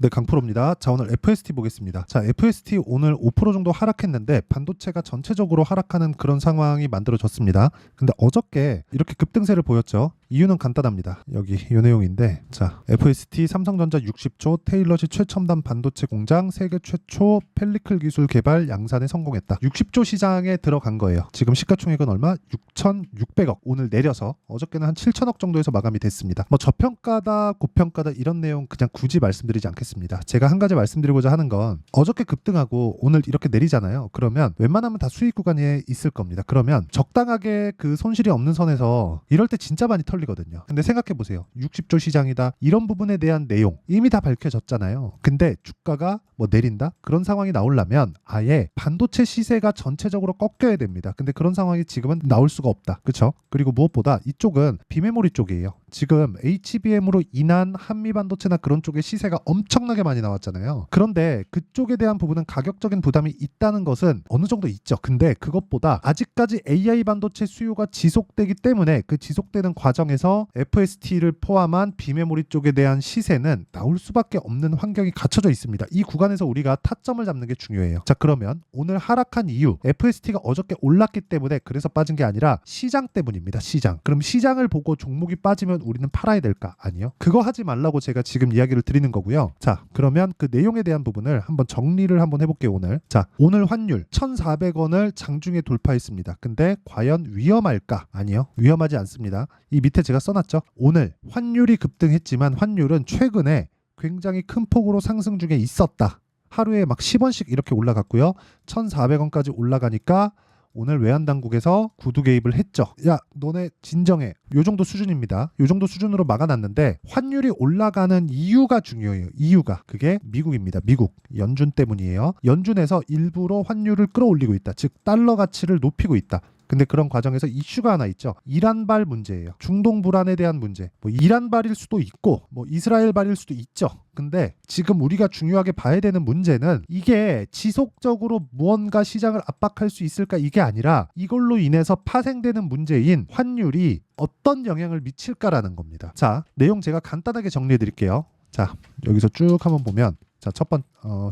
네, 강프로입니다. 자, 오늘 FST 보겠습니다. 자, FST 오늘 5% 정도 하락했는데 반도체가 전체적으로 하락하는 그런 상황이 만들어졌습니다. 근데 어저께 이렇게 급등세를 보였죠. 이유는 간단합니다. 여기 이 내용인데, 자, FST 삼성전자 60조 테일러시 최첨단 반도체 공장 세계 최초 펠리클 기술 개발 양산에 성공했다. 60조 시장에 들어간 거예요. 지금 시가총액은 얼마? 6,600억. 오늘 내려서 어저께는 한 7천억 정도에서 마감이 됐습니다. 뭐 저평가다 고평가다 이런 내용 그냥 굳이 말씀드리지 않겠습니다. 제가 한 가지 말씀드리고자 하는 건 어저께 급등하고 오늘 이렇게 내리잖아요. 그러면 웬만하면 다 수익 구간에 있을 겁니다. 그러면 적당하게 그 손실이 없는 선에서 이럴 때 진짜 많이 털리거든요. 근데 생각해보세요. 60조 시장이다. 이런 부분에 대한 내용 이미 다 밝혀졌잖아요. 근데 주가가 뭐 내린다? 그런 상황이 나오려면 아예 반도체 시세가 전체적으로 꺾여야 됩니다. 근데 그런 상황이 지금은 나올 수가 없다. 그렇죠? 그리고 무엇보다 이쪽은 비메모리 쪽이에요. 지금 HBM으로 인한 한미 반도체나 그런 쪽의 시세가 엄청나게 많이 나왔잖아요. 그런데 그쪽에 대한 부분은 가격적인 부담이 있다는 것은 어느 정도 있죠. 근데 그것보다 아직까지 AI 반도체 수요가 지속되기 때문에 그 지속되는 과정에서 FST를 포함한 비메모리 쪽에 대한 시세는 나올 수밖에 없는 환경이 갖춰져 있습니다. 이 구간에서 우리가 타점을 잡는 게 중요해요. 자, 그러면 오늘 하락한 이유, FST가 어저께 올랐기 때문에 그래서 빠진 게 아니라 시장 때문입니다. 시장. 그럼 시장을 보고 종목이 빠지면 우리는 팔아야 될까? 아니요. 그거 하지 말라고 제가 지금 이야기를 드리는 거고요. 자, 그러면 그 내용에 대한 부분을 한번 정리를 한번 해볼게요. 오늘. 자, 오늘 환율 1,400원을 장중에 돌파했습니다. 근데 과연 위험할까? 아니요. 위험하지 않습니다. 이 밑에 제가 써놨죠. 오늘 환율이 급등했지만 환율은 최근에 굉장히 큰 폭으로 상승 중에 있었다. 하루에 막 10원씩 이렇게 올라갔고요. 1,400원까지 올라가니까 오늘 외환당국에서 구두 개입을 했죠. 야, 너네 진정해. 요 정도 수준입니다. 요 정도 수준으로 막아놨는데 환율이 올라가는 이유가 중요해요. 이유가. 그게 미국입니다. 미국. 연준 때문이에요. 연준에서 일부러 환율을 끌어올리고 있다. 즉 달러 가치를 높이고 있다. 근데 그런 과정에서 이슈가 하나 있죠. 이란발 문제예요. 중동 불안에 대한 문제. 뭐 이란발일 수도 있고 뭐 이스라엘발일 수도 있죠. 근데 지금 우리가 중요하게 봐야 되는 문제는 이게 지속적으로 무언가 시장을 압박할 수 있을까 이게 아니라 이걸로 인해서 파생되는 문제인 환율이 어떤 영향을 미칠까라는 겁니다. 자, 내용 제가 간단하게 정리해 드릴게요. 자, 여기서 쭉 한번 보면 자,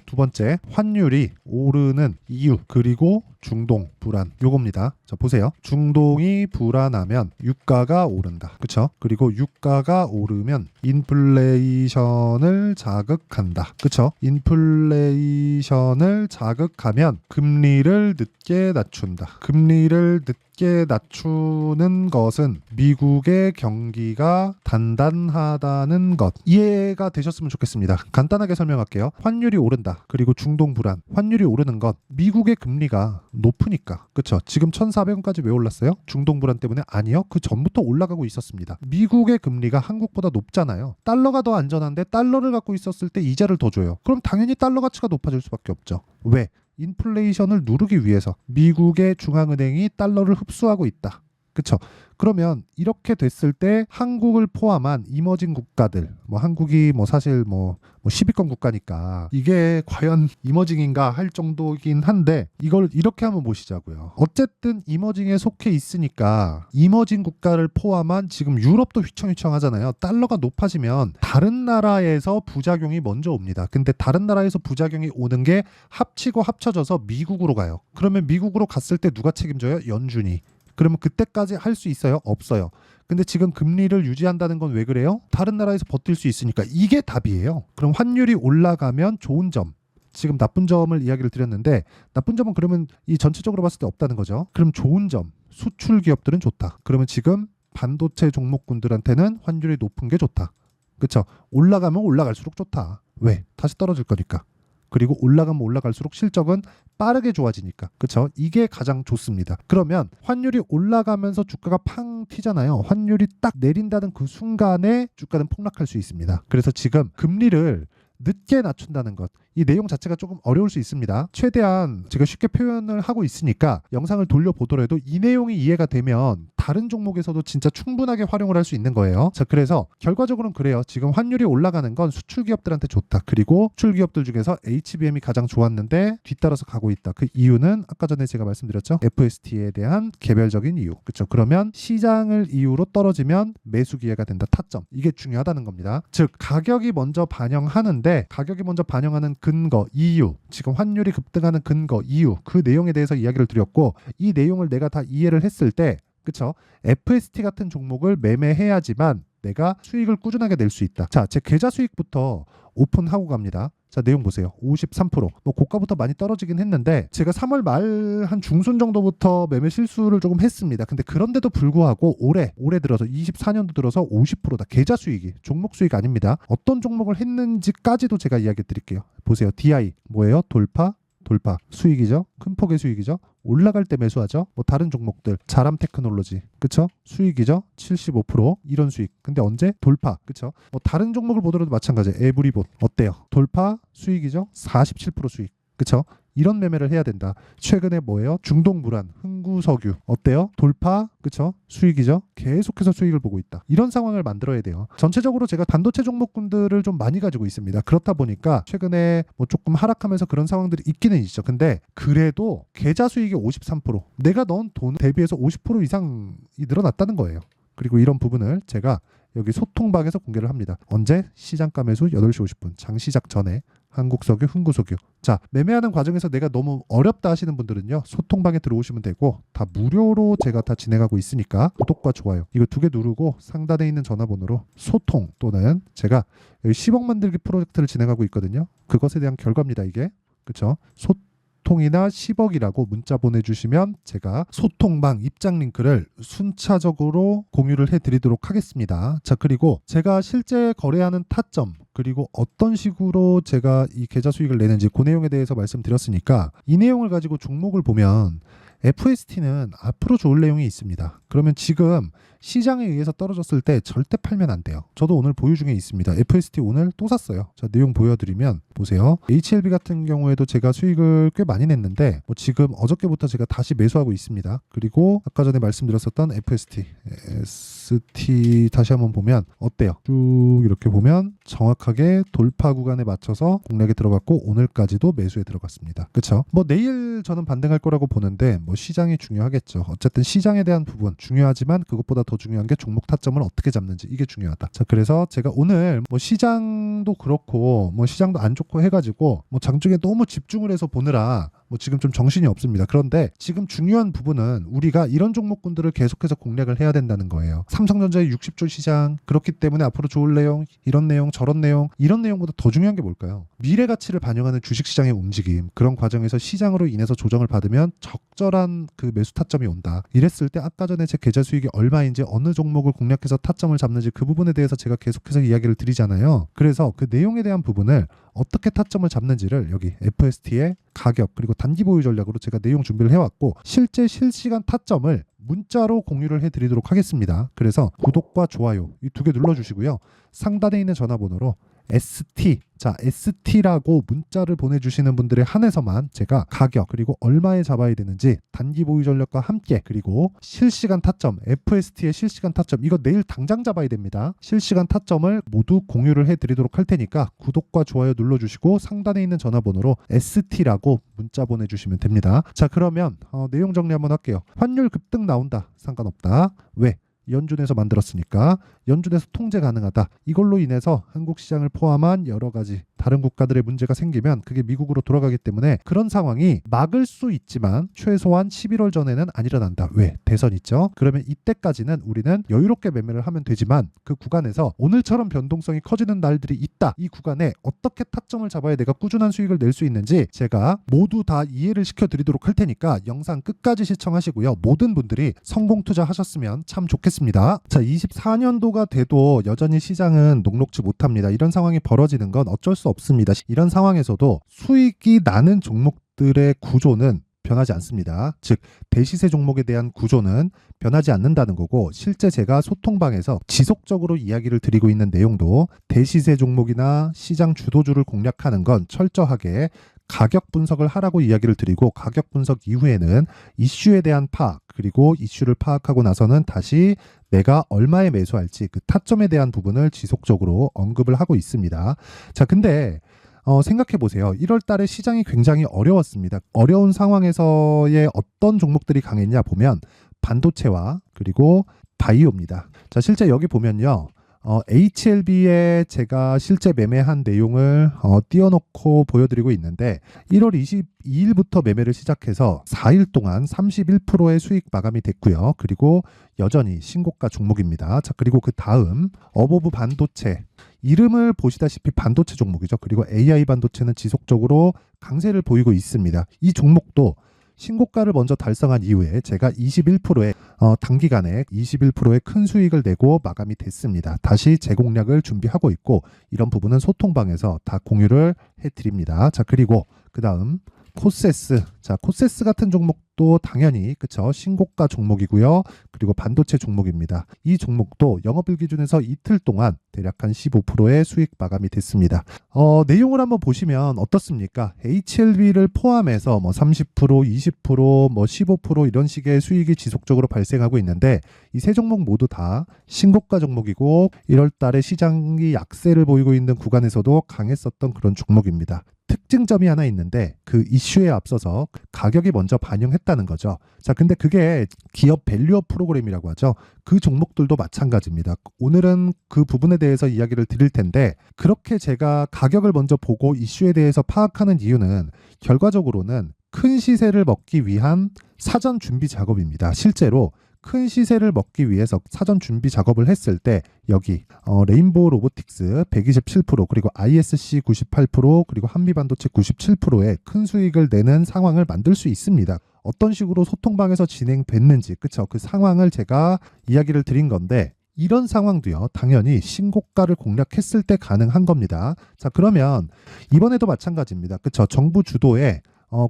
두 번째 환율이 오르는 이유 그리고 중동 불안 요겁니다. 자, 보세요. 중동이 불안하면 유가가 오른다. 그쵸? 그리고 유가가 오르면 인플레이션을 자극한다. 그쵸? 인플레이션을 자극하면 금리를 늦게 낮춘다. 금리를 늦게 낮추는 것은 미국의 경기가 단단하다는 것. 이해가 되셨으면 좋겠습니다. 간단하게 설명할게요. 환율이 오른다. 그리고 중동 불안. 환율이 오르는 것. 미국의 금리가 높으니까. 그쵸? 지금 1,400원까지 왜 올랐어요? 중동 불안 때문에? 아니요. 그 전부터 올라가고 있었습니다. 미국의 금리가 한국보다 높잖아요. 달러가 더 안전한데 달러를 갖고 있었을 때 이자를 더 줘요. 그럼 당연히 달러 가치가 높아질 수밖에 없죠. 왜? 인플레이션을 누르기 위해서 미국의 중앙은행이 달러를 흡수하고 있다. 그쵸? 그러면 이렇게 됐을 때 한국을 포함한 이머징 국가들, 뭐 한국이 뭐 사실 뭐 10위권 국가니까 이게 과연 이머징인가 할 정도긴 한데 이걸 이렇게 한번 보시자고요. 어쨌든 이머징에 속해 있으니까 이머징 국가를 포함한 지금 유럽도 휘청휘청하잖아요. 달러가 높아지면 다른 나라에서 부작용이 먼저 옵니다. 근데 다른 나라에서 부작용이 오는 게 합치고 합쳐져서 미국으로 가요. 그러면 미국으로 갔을 때 누가 책임져요? 연준이. 그러면 그때까지 할 수 있어요? 없어요. 근데 지금 금리를 유지한다는 건 왜 그래요? 다른 나라에서 버틸 수 있으니까. 이게 답이에요. 그럼 환율이 올라가면 좋은 점. 지금 나쁜 점을 이야기를 드렸는데 나쁜 점은 그러면 이 전체적으로 봤을 때 없다는 거죠. 그럼 좋은 점. 수출 기업들은 좋다. 그러면 지금 반도체 종목군들한테는 환율이 높은 게 좋다. 그렇죠? 올라가면 올라갈수록 좋다. 왜? 다시 떨어질 거니까. 그리고 올라가면 올라갈수록 실적은 빠르게 좋아지니까. 그렇죠? 이게 가장 좋습니다. 그러면 환율이 올라가면서 주가가 팡 튀잖아요. 환율이 딱 내린다는 그 순간에 주가는 폭락할 수 있습니다. 그래서 지금 금리를 늦게 낮춘다는 것. 이 내용 자체가 조금 어려울 수 있습니다. 최대한 제가 쉽게 표현을 하고 있으니까 영상을 돌려보더라도 이 내용이 이해가 되면 다른 종목에서도 진짜 충분하게 활용을 할 수 있는 거예요. 자, 그래서 결과적으로는 그래요. 지금 환율이 올라가는 건 수출 기업들한테 좋다. 그리고 수출 기업들 중에서 HBM이 가장 좋았는데 뒤따라서 가고 있다. 그 이유는 아까 전에 제가 말씀드렸죠. FST에 대한 개별적인 이유. 그렇죠. 그러면 시장을 이유로 떨어지면 매수 기회가 된다. 타점. 이게 중요하다는 겁니다. 즉 가격이 먼저 반영하는데 가격이 먼저 반영하는 근거, 이유, 지금 환율이 급등하는 근거, 이유, 그 내용에 대해서 이야기를 드렸고 이 내용을 내가 다 이해를 했을 때 그쵸? FST 같은 종목을 매매해야지만 내가 수익을 꾸준하게 낼 수 있다. 자, 제 계좌 수익부터 오픈하고 갑니다. 자, 내용 보세요. 53%. 뭐 고가부터 많이 떨어지긴 했는데 제가 3월 말 한 중순 정도부터 매매 실수를 조금 했습니다. 근데 그런데도 불구하고 올해 들어서 24년도 들어서 50%다. 계좌 수익이 종목 수익 아닙니다. 어떤 종목을 했는지까지도 제가 이야기 드릴게요. 보세요. DI 뭐예요? 돌파 수익이죠. 큰 폭의 수익이죠. 올라갈 때 매수하죠. 뭐 다른 종목들 자람 테크놀로지 그쵸? 수익이죠. 75% 이런 수익. 근데 언제? 돌파 그쵸? 뭐 다른 종목을 보더라도 마찬가지예요. 에브리봇 어때요? 돌파 수익이죠. 47% 수익 그쵸? 이런 매매를 해야 된다. 최근에 뭐예요? 중동불안, 흥구석유 어때요? 돌파, 그쵸? 수익이죠? 계속해서 수익을 보고 있다. 이런 상황을 만들어야 돼요. 전체적으로 제가 반도체 종목군들을 좀 많이 가지고 있습니다. 그렇다 보니까 최근에 뭐 조금 하락하면서 그런 상황들이 있기는 있죠. 근데 그래도 계좌 수익이 53%, 내가 넣은 돈 대비해서 50% 이상이 늘어났다는 거예요. 그리고 이런 부분을 제가 여기 소통방에서 공개를 합니다. 언제? 시장가 매수 8시 50분 장시작 전에 한국석유, 흥구석유. 자, 매매하는 과정에서 내가 너무 어렵다 하시는 분들은요. 소통방에 들어오시면 되고 다 무료로 제가 다 진행하고 있으니까 구독과 좋아요 이거 2개 누르고 상단에 있는 전화번호로 소통 또는 제가 여기 10억 만들기 프로젝트를 진행하고 있거든요. 그것에 대한 결과입니다. 이게. 그쵸? 소통이나 10억이라고 문자 보내주시면 제가 소통방 입장 링크를 순차적으로 공유를 해드리도록 하겠습니다. 자, 그리고 제가 실제 거래하는 타점 그리고 어떤 식으로 제가 이 계좌 수익을 내는지 그 내용에 대해서 말씀드렸으니까 이 내용을 가지고 종목을 보면 FST는 앞으로 좋을 내용이 있습니다. 그러면 지금 시장에 의해서 떨어졌을 때 절대 팔면 안 돼요. 저도 오늘 보유 중에 있습니다. FST 오늘 또 샀어요. 자, 내용 보여드리면 보세요. HLB 같은 경우에도 제가 수익을 꽤 많이 냈는데 뭐 지금 어저께부터 제가 다시 매수하고 있습니다. 그리고 아까 전에 말씀드렸었던 FST 다시 한번 보면 어때요? 쭉 이렇게 보면 정확하게 돌파 구간에 맞춰서 공략에 들어갔고 오늘까지도 매수에 들어갔습니다. 그렇죠? 뭐 내일 저는 반등할 거라고 보는데 뭐 시장이 중요하겠죠. 어쨌든 시장에 대한 부분 중요하지만 그것보다 더 중요한 게 종목 타점을 어떻게 잡는지 이게 중요하다. 자, 그래서 제가 오늘 뭐 시장도 그렇고 뭐 시장도 안 좋고 해가지고 뭐 장중에 너무 집중을 해서 보느라 뭐 지금 좀 정신이 없습니다. 그런데 지금 중요한 부분은 우리가 이런 종목군들을 계속해서 공략을 해야 된다는 거예요. 삼성전자의 60조 시장 그렇기 때문에 앞으로 좋을 내용 이런 내용 저런 내용 이런 내용보다 더 중요한 게 뭘까요? 미래 가치를 반영하는 주식시장의 움직임 그런 과정에서 시장으로 인해서 조정을 받으면 적절한 그 매수 타점이 온다. 이랬을 때 아까 전에 제 계좌 수익이 얼마인지 어느 종목을 공략해서 타점을 잡는지 그 부분에 대해서 제가 계속해서 이야기를 드리잖아요. 그래서 그 내용에 대한 부분을 어떻게 타점을 잡는지를 여기 FST의 가격 그리고 단기 보유 전략으로 제가 내용 준비를 해왔고 실제 실시간 타점을 문자로 공유를 해드리도록 하겠습니다. 그래서 구독과 좋아요 이 2개 눌러주시고요. 상단에 있는 전화번호로 ST 자 ST라고 문자를 보내주시는 분들에 한해서만 제가 가격 그리고 얼마에 잡아야 되는지 단기 보유 전략과 함께 그리고 실시간 타점 FST의 실시간 타점 이거 내일 당장 잡아야 됩니다. 실시간 타점을 모두 공유를 해드리도록 할 테니까 구독과 좋아요 눌러주시고 상단에 있는 전화번호로 ST라고 문자 보내주시면 됩니다. 자, 그러면 내용 정리 한번 할게요. 환율 급등 나온다 상관없다. 왜? 연준에서 만들었으니까 연준에서 통제 가능하다. 이걸로 인해서 한국 시장을 포함한 여러 가지 다른 국가들의 문제가 생기면 그게 미국으로 돌아가기 때문에 그런 상황이 막을 수 있지만 최소한 11월 전에는 안 일어난다. 왜? 대선 있죠. 그러면 이때까지는 우리는 여유롭게 매매를 하면 되지만 그 구간에서 오늘처럼 변동성이 커지는 날들이 있다. 이 구간에 어떻게 타점을 잡아야 내가 꾸준한 수익을 낼 수 있는지 제가 모두 다 이해를 시켜드리도록 할 테니까 영상 끝까지 시청하시고요. 모든 분들이 성공 투자하셨으면 참 좋겠습니다. 자, 24년도가 돼도 여전히 시장은 녹록지 못합니다. 이런 상황이 벌어지는 건 어쩔 수 없습니다. 이런 상황에서도 수익이 나는 종목들의 구조는 변하지 않습니다. 즉 대시세 종목에 대한 구조는 변하지 않는다는 거고 실제 제가 소통방에서 지속적으로 이야기를 드리고 있는 내용도 대시세 종목이나 시장 주도주를 공략하는 건 철저하게 가격 분석을 하라고 이야기를 드리고 가격 분석 이후에는 이슈에 대한 파악 그리고 이슈를 파악하고 나서는 다시 내가 얼마에 매수할지 그 타점에 대한 부분을 지속적으로 언급을 하고 있습니다. 자, 근데 생각해 보세요. 1월 달에 시장이 굉장히 어려웠습니다. 어려운 상황에서의 어떤 종목들이 강했냐 보면 반도체와 그리고 바이오입니다. 자, 실제 여기 보면요. HLB에 제가 실제 매매한 내용을 띄워놓고 보여드리고 있는데 1월 22일부터 매매를 시작해서 4일 동안 31%의 수익 마감이 됐고요. 그리고 여전히 신고가 종목입니다. 자, 그리고 그 다음 어보브 반도체, 이름을 보시다시피 반도체 종목이죠. 그리고 AI 반도체는 지속적으로 강세를 보이고 있습니다. 이 종목도 신고가를 먼저 달성한 이후에 제가 21%의 단기간에 21%의 큰 수익을 내고 마감이 됐습니다. 다시 재공략을 준비하고 있고 이런 부분은 소통방에서 다 공유를 해드립니다. 자, 그리고 그 다음 코세스. 자, 코세스 같은 종목도 당연히 그쵸, 신고가 종목이고요. 그리고 반도체 종목입니다. 이 종목도 영업일 기준에서 이틀 동안 대략 한 15%의 수익 마감이 됐습니다. 내용을 한번 보시면 어떻습니까? HLB를 포함해서 뭐 30%, 20%, 뭐 15% 이런 식의 수익이 지속적으로 발생하고 있는데 이 세 종목 모두 다 신고가 종목이고 1월 달에 시장이 약세를 보이고 있는 구간에서도 강했었던 그런 종목입니다. 특징점이 하나 있는데 그 이슈에 앞서서 가격이 먼저 반영했다는 거죠. 자, 근데 그게 기업 밸류업 프로그램이라고 하죠. 그 종목들도 마찬가지입니다. 오늘은 그 부분에 대해서 이야기를 드릴 텐데 그렇게 제가 가격을 먼저 보고 이슈에 대해서 파악하는 이유는 결과적으로는 큰 시세를 먹기 위한 사전 준비 작업입니다. 실제로 큰 시세를 먹기 위해서 사전 준비 작업을 했을 때 여기 레인보우 로보틱스 127% 그리고 ISC 98% 그리고 한미반도체 97%의 큰 수익을 내는 상황을 만들 수 있습니다. 어떤 식으로 소통방에서 진행됐는지 그쵸, 그 상황을 제가 이야기를 드린 건데 이런 상황도요 당연히 신고가를 공략했을 때 가능한 겁니다. 자, 그러면 이번에도 마찬가지입니다. 그쵸, 정부 주도의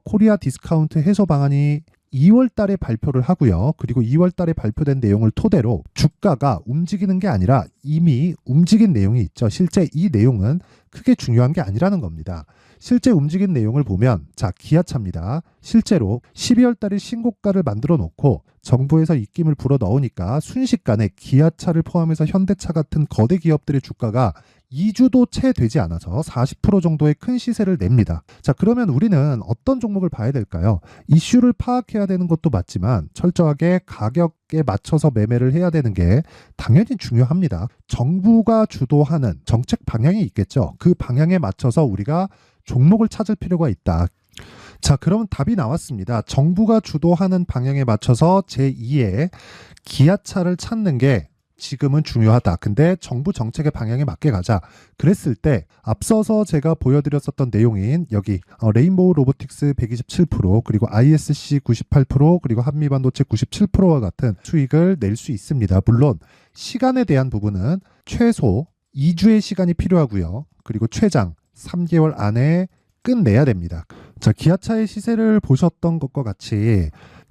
코리아 디스카운트 해소 방안이 2월 달에 발표를 하고요. 그리고 2월 달에 발표된 내용을 토대로 주가가 움직이는 게 아니라 이미 움직인 내용이 있죠. 실제 이 내용은 크게 중요한 게 아니라는 겁니다. 실제 움직인 내용을 보면 자, 기아차입니다. 실제로 12월 달에 신고가를 만들어 놓고 정부에서 입김을 불어 넣으니까 순식간에 기아차를 포함해서 현대차 같은 거대 기업들의 주가가 2주도 채 되지 않아서 40% 정도의 큰 시세를 냅니다. 자, 그러면 우리는 어떤 종목을 봐야 될까요? 이슈를 파악해야 되는 것도 맞지만 철저하게 가격에 맞춰서 매매를 해야 되는 게 당연히 중요합니다. 정부가 주도하는 정책 방향이 있겠죠. 그 방향에 맞춰서 우리가 종목을 찾을 필요가 있다. 자, 그러면 답이 나왔습니다. 정부가 주도하는 방향에 맞춰서 제2의 기아차를 찾는 게 지금은 중요하다. 근데 정부 정책의 방향에 맞게 가자. 그랬을 때 앞서서 제가 보여드렸었던 내용인 여기 레인보우 로보틱스 127% 그리고 ISC 98% 그리고 한미반도체 97%와 같은 수익을 낼 수 있습니다. 물론 시간에 대한 부분은 최소 2주의 시간이 필요하고요. 그리고 최장 3개월 안에 끝내야 됩니다. 자, 기아차의 시세를 보셨던 것과 같이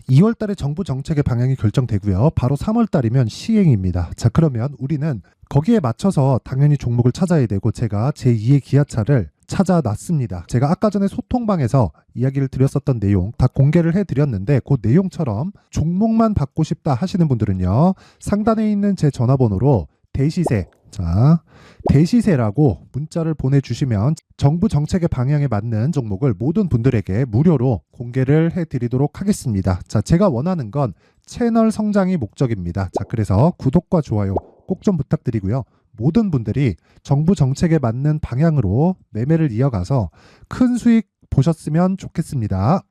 2월 달에 정부 정책의 방향이 결정되고요. 바로 3월 달이면 시행입니다. 자, 그러면 우리는 거기에 맞춰서 당연히 종목을 찾아야 되고 제가 제2의 기아차를 찾아놨습니다. 제가 아까 전에 소통방에서 이야기를 드렸었던 내용 다 공개를 해드렸는데 그 내용처럼 종목만 받고 싶다 하시는 분들은요. 상단에 있는 제 전화번호로 대시세, 자, 대시세라고 문자를 보내주시면 정부 정책의 방향에 맞는 종목을 모든 분들에게 무료로 공개를 해드리도록 하겠습니다. 자, 제가 원하는 건 채널 성장이 목적입니다. 자, 그래서 구독과 좋아요 꼭 좀 부탁드리고요. 모든 분들이 정부 정책에 맞는 방향으로 매매를 이어가서 큰 수익 보셨으면 좋겠습니다.